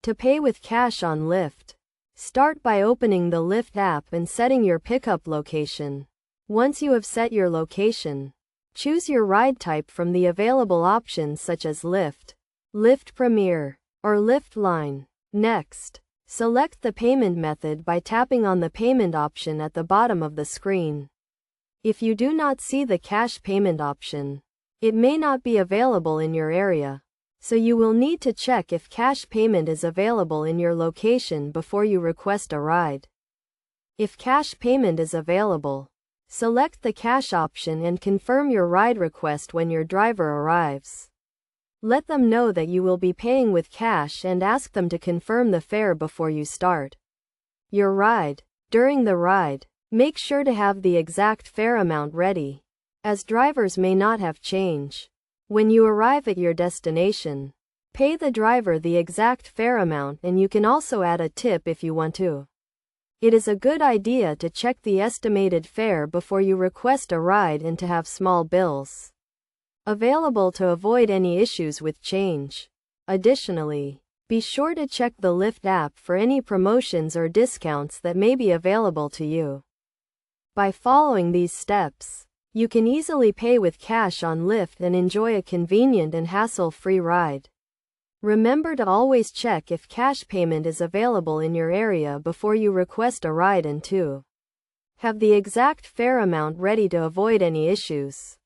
To pay with cash on Lyft. Start by opening the Lyft app and setting your pickup location. Once you have set your location, choose your ride type from the available options such as Lyft, Lyft Premier, or Lyft Line. Next, select the payment method by tapping on the payment option at the bottom of the screen. If you do not see the cash payment option, it may not be available in your area, so you will need to check if cash payment is available in your location before you request a ride. If cash payment is available, select the cash option and confirm your ride request when your driver arrives. Let them know that you will be paying with cash and ask them to confirm the fare before you start your ride. During the ride, make sure to have the exact fare amount ready, as drivers may not have change. When you arrive at your destination, pay the driver the exact fare amount, and you can also add a tip if you want to. It is a good idea to check the estimated fare before you request a ride and to have small bills available to avoid any issues with change. Additionally, be sure to check the Lyft app for any promotions or discounts that may be available to you. By following these steps, you can easily pay with cash on Lyft and enjoy a convenient and hassle-free ride. Remember to always check if cash payment is available in your area before you request a ride, and to have the exact fare amount ready to avoid any issues.